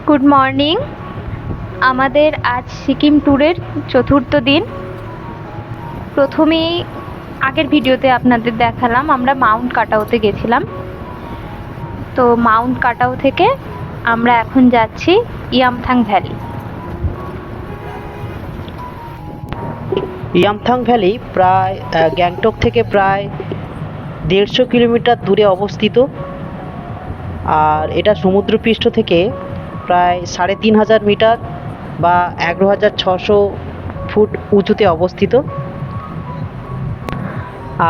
Good morning. আমাদের আজ সিকিম ট্যুরের চতুর্থ দিন। প্রথমেই আগের ভিডিওতে আপনাদের দেখালাম আমরা মাউন্ট কাটাওতে গেছিলাম। তো মাউন্ট কাটাও থেকে আমরা এখন যাচ্ছি ইয়ামথাং ভ্যালি। ইয়ামথাং ভ্যালি প্রায় গ্যাংটক থেকে প্রায় 150 কিলোমিটার দূরে অবস্থিত, আর এটা সমুদ্রপৃষ্ঠ থেকে প্রায় 3500 মিটার বা 11,600 ফুট উঁচুতে অবস্থিত।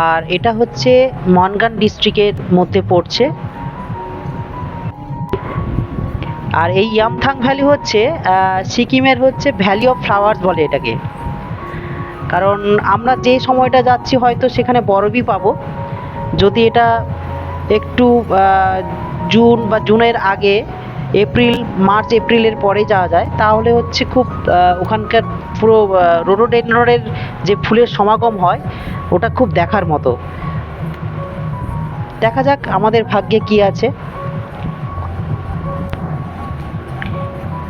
আর এটা হচ্ছে মনগান ডিস্ট্রিক্টের মধ্যে পড়ছে। আর এই ইয়ামথাং ভ্যালি হচ্ছে সিকিমের হচ্ছে ভ্যালি অফ ফ্লাওয়ার্স বলে এটাকে, কারণ আমরা যে সময়টা যাচ্ছি হয়তো সেখানে বরফই পাবো। যদি এটা একটু জুন বা জুনের আগে মার্চ এপ্রিলের পরে যাওয়া যায় তাহলে হচ্ছে খুব ওখানকার পুরো রোডোডেনড্রনের যে ফুলের সমাগম হয় ওটা খুব দেখার মতো। দেখা যাক আমাদের ভাগ্যে কি আছে।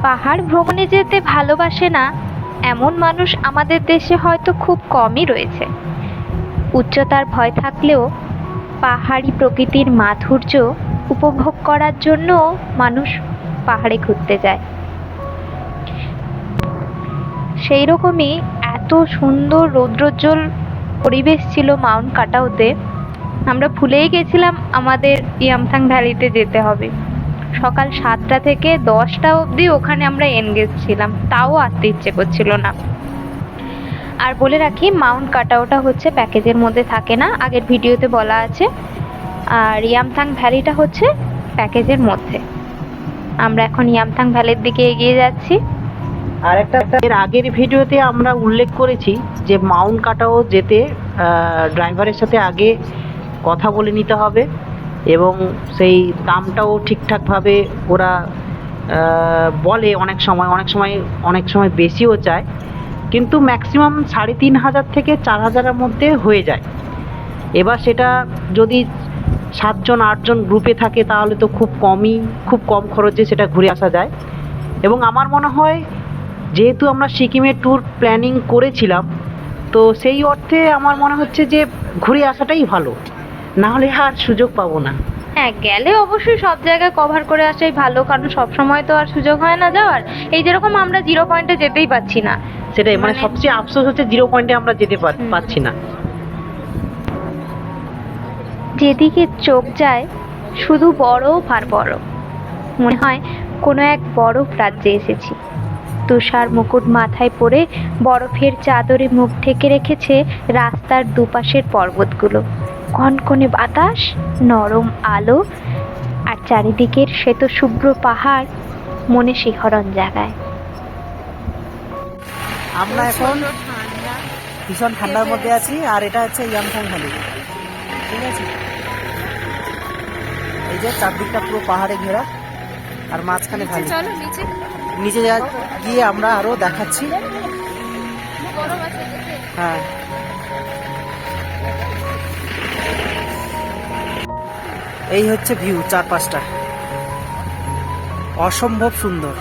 পাহাড় ভ্রমণে যেতে ভালোবাসে না এমন মানুষ আমাদের দেশে হয়তো খুব কমই রয়েছে। উচ্চতার ভয় থাকলেও পাহাড়ি প্রকৃতির মাধুর্য উপভোগ করার জন্য মানুষ পাহাড়ে ঘুরতে যায়। সেই রকমই এত সুন্দর রৌদ্রোজ্জ্বল পরিবেশ ছিল মাউন্ট কাটাওতে, আমরা ভুলেই গেছিলাম আমাদের ইয়ামথাং ভ্যালিতে যেতে হবে। সকাল 7টা থেকে 10টা অবধি ওখানে আমরা এনগেজ ছিলাম, তাও আসতে ইচ্ছে করছিল না। আর বলে রাখি মাউন্ট কাটাওটা হচ্ছে প্যাকেজের মধ্যে থাকে না, আগের ভিডিওতে বলা আছে। আর ইয়ামথাং ভ্যালিটা হচ্ছে প্যাকেজের মধ্যে। আমরা এখন ইয়ামথাং ভ্যালির দিকে এগিয়ে যাচ্ছি। আর একটা এর আগের ভিডিওতে আমরা উল্লেখ করেছি যে মাউন্ট কাটাও যেতে ড্রাইভারের সাথে আগে কথা বলে নিতে হবে এবং সেই দামটাও ঠিকঠাকভাবে ওরা বলে। অনেক সময় বেশিও চায়, কিন্তু ম্যাক্সিমাম 3,500 থেকে 4,000-এর মধ্যে হয়ে যায়। এবার সেটা যদি 7জন 8জন গ্রুপে থাকে তাহলে তো খুব কম খরচে সেটা ঘুরে আসা যায়। এবং আমার মনে হয় যেহেতু আমরা সিকিমের ট্যুর প্ল্যানিং করেছিলাম, তো সেই অর্থে আমার মনে হচ্ছে যে ঘুরে আসাটাই ভালো, না হলে আর সুযোগ পাবো না। হ্যাঁ, গেলে অবশ্যই সব জায়গায় কভার করে আসাই ভালো, কারণ সব সময় তো আর সুযোগ হয় না যাওয়ার। এই যেরকম আমরা 0 পয়েন্টে যেতেই পাচ্ছি না, সেটাই মানে সবচেয়ে আফসোস হচ্ছে 0 পয়েন্টে আমরা যেতে পাচ্ছি না। যেদিকে চোখ যায় শুধু বরফ আর বরফ, মনে হয় কোনো এক বরফ রাজ্যে এসেছি। তুষার মুকুট মাথায় পরে বরফের চাদরে মুখ ঢেকে রেখেছে রাস্তার দুপাশের পর্বতগুলো। কনকনে বাতাস, নরম আলো আর চারিদিকের শ্বেত শুভ্র পাহাড় মনে শিহরণ জাগায়। আমরা এখন ভীষণ ঠান্ডার মধ্যে আছি, আর এটা হচ্ছে ইয়ামথাং ভ্যালি। ঠিক আছে, এই যে চারদিকটা পুরো পাহাড়ে ঘেরা, আর মাঝখানে ভ্যালি। নিচে গিয়ে আমরা আরো দেখাচ্ছি। হ্যাঁ, এই হচ্ছে ভিউ, চারপাশটা অসম্ভব সুন্দর।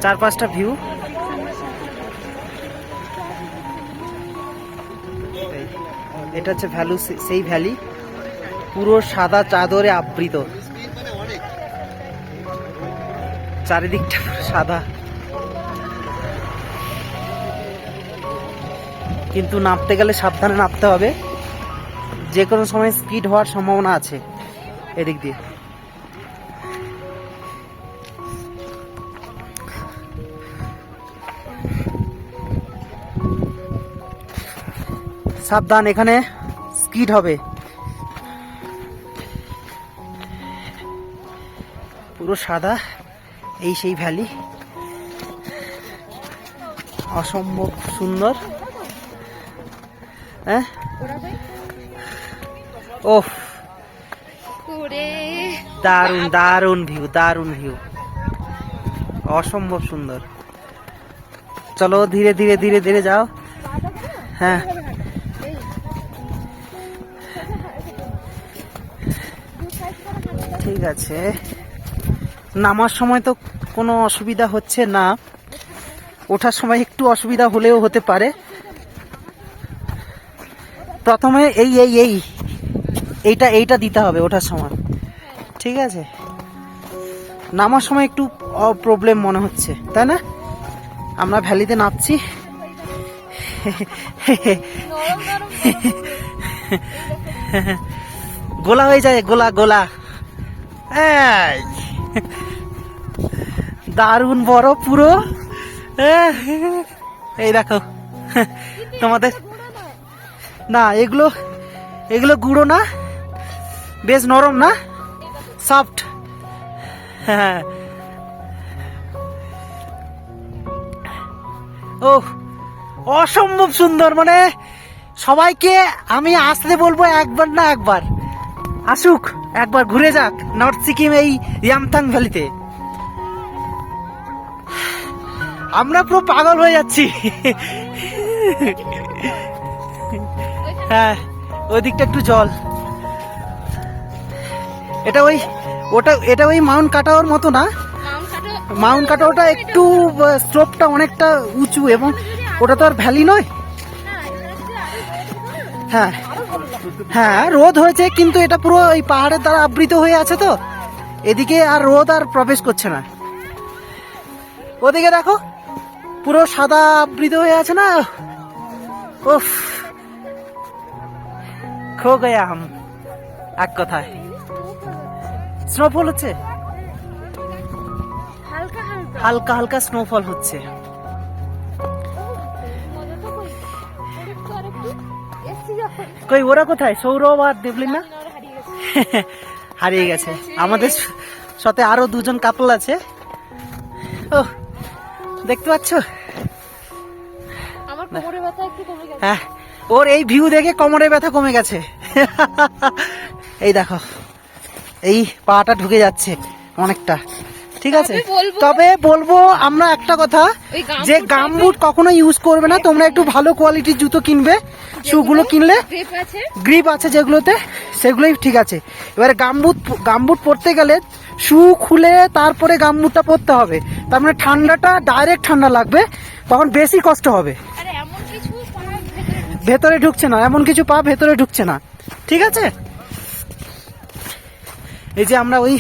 চারপাশটা ভিউ। এটা হচ্ছে সেই ভ্যালি, পুরো সাদা চাদরে আবৃত, চারিদিকটা সাদা। কিন্তু নামতে গেলে সাবধানে নামতে হবে, যে কোনো সময় স্কিড হওয়ার সম্ভাবনা আছে এদিক দিয়ে। সাবধান, এখানে স্কিড হবে। পুরো সাদা, এই সেই ভ্যালি, অসম্ভব সুন্দর। হ্যাঁ, ওহ দারুণ ভিউ, অসম্ভব সুন্দর। চলো ধীরে ধীরে ধীরে ধীরে যাও। হ্যাঁ ঠিক আছে, নামার সময় তো কোনো অসুবিধা হচ্ছে না, ওঠার সময় একটু অসুবিধা হলেও হতে পারে। প্রথমে এইটা দিতে হবে ওঠার সময়, ঠিক আছে? নামার সময় একটু প্রবলেম মনে হচ্ছে, তাই না? আমরা ভ্যালিতে নামছি। গোলা হয়ে যায়, গোলা গোলা। এই, দারুণ বড় পুরো। এই দেখো তোমাদের, না এগুলো এগুলো গুঁড়ো না, বেশ নরম না, সফট। হ্যাঁ ও অসম্ভব সুন্দর, মানে সবাইকে আমি আসলে বলবো একবার না একবার আসুক, একবার ঘুরে যাক নর্থ সিকিম এই ইয়ামথাং ভ্যালিতে। আমরা পুরো পাগল হয়ে যাচ্ছি। হ্যাঁ ওই দিকটা একটু জল, এটা ওই মাউন্ট কাটাওয়ার মতো না। মাউন্ট কাটাওয়াটা একটু স্লোপটা অনেকটা উঁচু, এবং ওটা তো আর ভ্যালি নয়। হ্যাঁ হ্যাঁ রোদ হয়েছে, কিন্তু এটা পুরো এই পাহাড়ের দ্বারা আবৃত হয়ে আছে, তো এদিকে আর রোদ আর প্রবেশ করছে না। ওদিকে দেখো পুরো সাদা আবৃত হয়ে আছে না। উফ খো গয়া হাম, এক কথায়। স্নোফল হচ্ছে, হালকা হালকা স্নোফল হচ্ছে। কই ওরা কোথায়? সৌরভ আর দেবলিন না হারিয়ে গেছে। আমাদের সাথে আরো দুজন কাপল আছে। ও দেখতে পাচ্ছ, হ্যাঁ ওর এই ভিউ দেখে কোমরে ব্যথা কমে গেছে। এই দেখো এই পাটা ঢুকে যাচ্ছে অনেকটা, ঠিক আছে? তবে বলবো আমরা একটা কথা, যে গামবুট কখনো ইউজ করবে না তোমরা, একটু ভালো কোয়ালিটির জুতো কিনবে। শুগুলো কিনলে গ্রিপ আছে যেগুলোতে, সেগুলোই ঠিক আছে। এবারে গামবুট পরতে গেলে শু খুলে তারপরে গামবুটটা পরতে হবে, তার মানে ঠান্ডাটা ডাইরেক্ট ঠান্ডা লাগবে, তখন বেশি কষ্ট হবে। ভেতরে ঢুকছে না, এমন কিছু পা ভেতরে ঢুকছে না, ঠিক আছে? এই যে আমরা ওই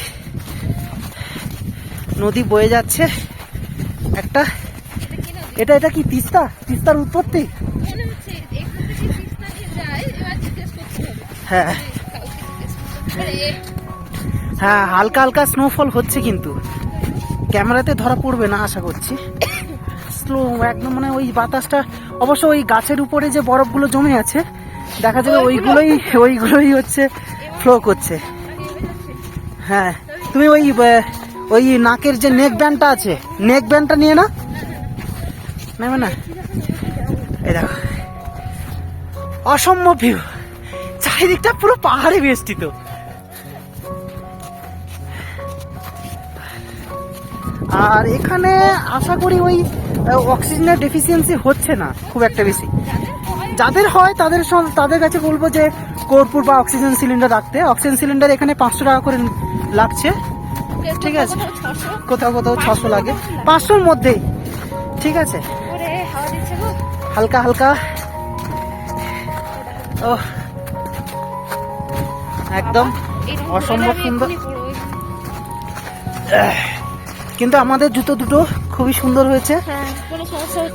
নদী বয়ে যাচ্ছে একটা, এটা কি তিস্তার উৎপত্তি? হ্যাঁ হ্যাঁ হালকা হালকা স্নোফল হচ্ছে, কিন্তু ক্যামেরাতে ধরা পড়বে না আশা করছি। স্লো একদম, মানে ওই বাতাসটা, অবশ্য ওই গাছের উপরে যে বরফগুলো জমে আছে দেখা যাবে ওইগুলোই হচ্ছে ফ্লো করছে। হ্যাঁ তুমি ওই নাকের যে নেক ব্যান্ডটা আছে, নেক ব্যান্ডটা নিয়ে নেবে না? এই দেখো অসম্ভব ভিউ, চারিদিকটা পুরো পাহাড়ে বেষ্টিত। আর এখানে আশা করি ওই অক্সিজেনের ডেফিসিয়েন্সি হচ্ছে না খুব একটা বেশি। যাদের হয় তাদের কাছে বলবো যে কর্পূর বা অক্সিজেন সিলিন্ডার রাখতে। অক্সিজেন সিলিন্ডার এখানে 500 টাকা করে লাগছে, ঠিক আছে? কোথাও কোথাও 600 লাগে, 500-র মধ্যেই, ঠিক আছে? হালকা হালকা ও একদম অসম্ভব সুন্দর। কিন্তু আমাদের জুতো দুটো খুবই সুন্দর হয়েছে,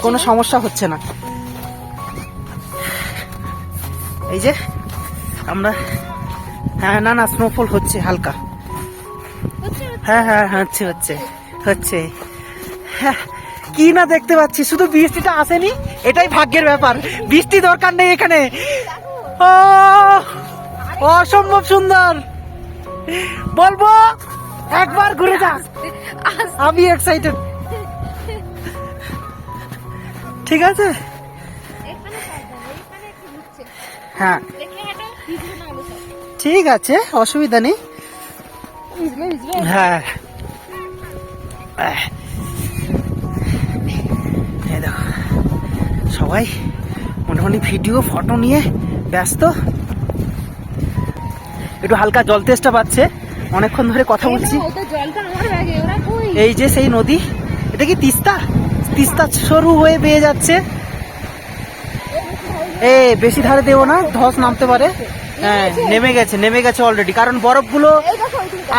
কোনো সমস্যা হচ্ছে না। এই যে আমরা, হ্যাঁ না স্নোফল হচ্ছে হালকা, হ্যাঁ হ্যাঁ হচ্ছে। হ্যাঁ কি না দেখতে পাচ্ছি, শুধু বৃষ্টিটা আসেনি, এটাই ভাগ্যের ব্যাপার। বৃষ্টি দরকার নেই এখানে। ও অসম্ভব সুন্দর, বলবো একবার ঘুরে যা, আমি এক্সাইটেড, ঠিক আছে? হ্যাঁ ঠিক আছে, অসুবিধা নেই। হ্যাঁ এই দেখো সবাই মোটামুটি ভিডিও ফটো নিয়ে ব্যস্ত। একটু হালকা জল তেষ্টা পাচ্ছে, অনেকক্ষণ ধরে কথা বলছি। এই যে সেই নদী, এটা কি তিস্তা? তিস্তা সরু হয়ে বেয়ে যাচ্ছে। এ বেশি ধারে দেবো না, ধস নামতে পারে। হ্যাঁ, নেমে গেছে অলরেডি, কারণ বরফগুলো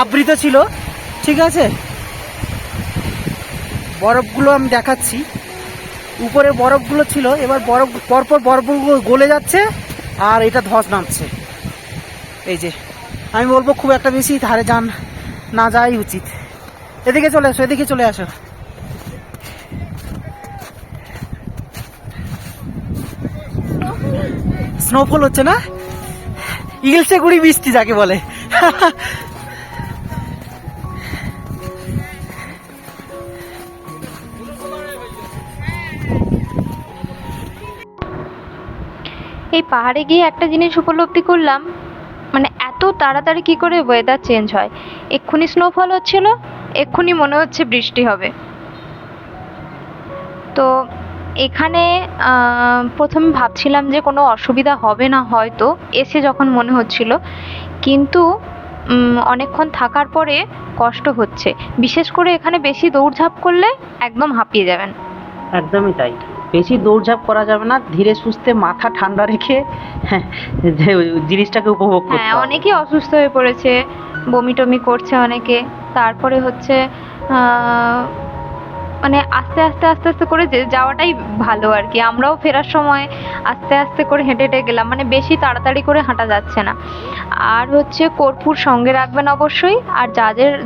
আবৃত ছিল। ঠিক আছে, বরফগুলো আমি দেখাচ্ছি, উপরে বরফগুলো ছিল, এবার পরপর বরফগুলো গলে যাচ্ছে আর এটা ধস নামছে। এই যে আমি বলবো খুব একটা বেশি ধারে না যাওয়াই উচিত। এদিকে চলে আসো, এদিকে চলে আসো। স্নোফল হচ্ছে না, ইলসে গুড়ি বৃষ্টি যাকে বলে। এই পাহাড়ে গিয়ে একটা জিনিস উপলব্ধি করলাম, মানে এত তাড়াতাড়ি কি করে ওয়েদার চেঞ্জ হয়। এক্ষুনি স্নোফল হচ্ছিল, এক্ষুনি মনে হচ্ছে বৃষ্টি হবে। তো এখানে প্রথমে ভাবছিলাম যে কোনো অসুবিধা হবে না হয়তো, এসে যখন মনে হচ্ছিল, কিন্তু অনেকক্ষণ থাকার পরে কষ্ট হচ্ছে। বিশেষ করে এখানে বেশি দৌড়ঝাঁপ করলে একদম হাঁপিয়ে যাবেন। একদমই তাই, বেশি দৌড়ঝাঁপ করা যাবে না, ধীরে সুস্থে মাথা ঠান্ডা রেখে যে জিনিসটাকে উপভোগ করতে হ্যাঁ, হবে। অনেকেই অসুস্থ হয়ে পড়েছে, বমি টমি করছে অনেকে। তারপরে হচ্ছে মানে আস্তে আস্তে আস্তে আস্তে করে যাওয়াটাই ভালো আর কি। আমরাও ফেরার সময় আস্তে আস্তে করে হেঁটে হেঁটে গেলাম, মানে বেশি তাড়াতাড়ি করে হাঁটা যাচ্ছে না। আর হচ্ছে কর্পূর সঙ্গে রাখবেন অবশ্যই। আর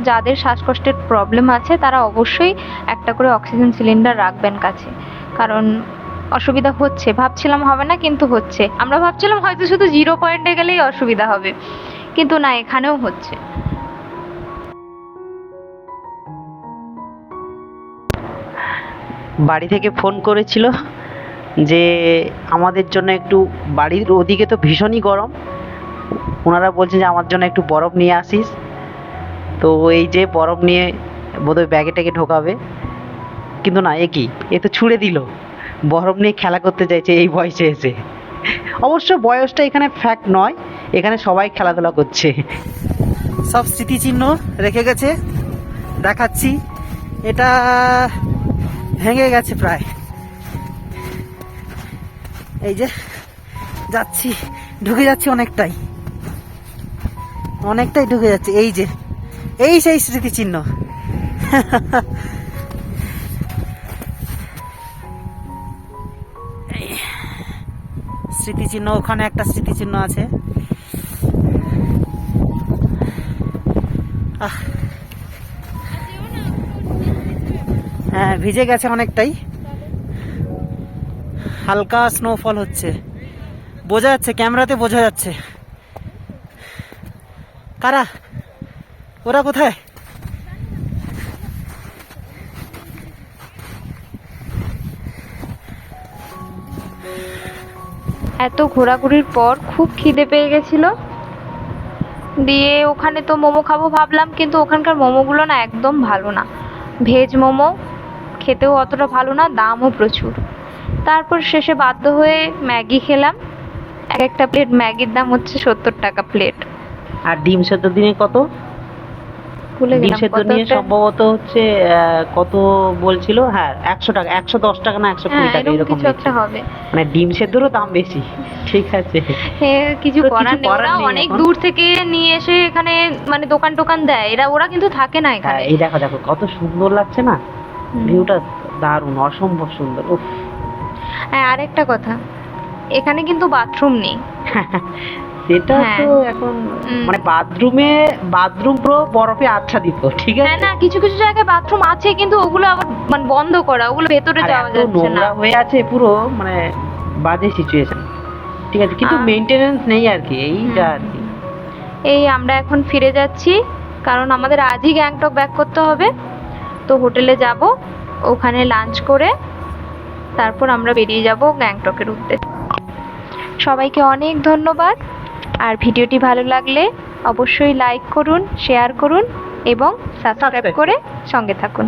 যাদের শ্বাসকষ্টের প্রবলেম আছে তারা অবশ্যই একটা করে অক্সিজেন সিলিন্ডার রাখবেন কাছে, কারণ অসুবিধা হচ্ছে। ভাবছিলাম হবে না, কিন্তু হচ্ছে। আমরা ভাবছিলাম হয়তো শুধু 0 পয়েন্টে গেলেই অসুবিধা হবে, কিন্তু না, এখানেও হচ্ছে। বাড়ি থেকে ফোন করেছিল যে আমাদের জন্য একটু, বাড়ির ওদিকে তো ভীষণই গরম, ওনারা বলছেন যে আমার জন্য একটু বরফ নিয়ে আসিস। তো এই যে বরফ নিয়ে বোধহয় ব্যাগে ট্যাগে ঢোকাবে, কিন্তু না, এ তো ছুঁড়ে দিল, বরফ নিয়ে খেলা করতে চাইছে এই বয়সে এসে। অবশ্য বয়সটা এখানে ফ্যাক্ট নয়, এখানে সবাই খেলাধুলা করছে। সব স্মৃতিচিহ্ন রেখে গেছে, দেখাচ্ছি। এটা ভেঙে গেছে প্রায়। এই যে যাচ্ছি, ঢুকে যাচ্ছি অনেকটাই ঢুকে যাচ্ছে। এই যে এই সেই স্মৃতিচিহ্ন। স্মৃতিচিহ্ন, ওখানে একটা স্মৃতিচিহ্ন আছে। হ্যাঁ, ভিজে গেছে অনেকটাই, হালকা স্নোফল হচ্ছে, বোঝা যাচ্ছে, ক্যামেরাতে বোঝা যাচ্ছে। কারা ওরা, কোথায়? এত ঘোরাঘুরির পর খুব খিদে পেয়ে গেছিল, দিয়ে ওখানে তো মোমো খাবো ভাবলাম, কিন্তু ওখানকার মোমোগুলো না একদম ভালো না। ভেজ মোমো, খেতেও অতটা ভালো না, দামও প্রচুর। তারপর শেষে বাধ্য হয়ে ম্যাগি খেলাম। একটা প্লেট ম্যাগির দাম হচ্ছে 70 টাকা প্লেট। আর ডিম সেদ্ধ দিনে কত? ভুলে ডিম গেলাম সেদ্ধ কত নিয়ে একটা। সম্ভবত হচ্ছে কত বলছিল, হ্যাঁ 100 টাকা, 110 টাকা না 120 হ্যাঁ, টাকা এরকম এরকম কিছু একটা নিচ্ছে। হবে। মানে ডিম সেদ্ধরও দাম বেশি। ঠিক আছে, কিছু তো করার নেই, ওরা নেই অনেক এখন। দূর থেকে নিয়ে এসে এখানে মানে দোকান টোকান দেয়, ওরা কিন্তু থাকে না হ্যাঁ, এখানে। এই দেখো দেখো কত সুন্দর লাগছে না, ভিউটা দারুণ, অসম্ভব সুন্দর। উফ। হ্যাঁ, আরেকটা কথা, এখানে কিন্তু বাথরুম নেই। সেটা হ্যাঁ। তো এখন মানে বাথরুম পুরো বরফে আচ্ছাদিত। ঠিক হ্যাঁ, আছে, না, কিছু কিছু জায়গায় বাথরুম আছে, কিন্তু ওগুলো আবার মানে বন্ধ করা, ওগুলো ভেতরে আর যাওয়া এত যাচ্ছে না। নোংরা হয়ে আছে পুরো, মানে বাজে সিচুয়েশন। ঠিক আছে, কিন্তু আর- মেইনটেনেন্স নেই আর কি, এইটা আর কি। এই আমরা এখন ফিরে যাচ্ছি, কারণ আমাদের আজই গ্যাংটক ব্যাক করতে হবে। তো হোটেলে যাব, ওখানে লাঞ্চ করে তারপর আমরা বেরিয়ে যাব গ্যাংটকের উদ্দেশ্যে। সবাইকে অনেক ধন্যবাদ। আর ভিডিওটি ভালো লাগলে অবশ্যই লাইক করুন, শেয়ার করুন এবং সাবস্ক্রাইব করে সঙ্গে থাকুন।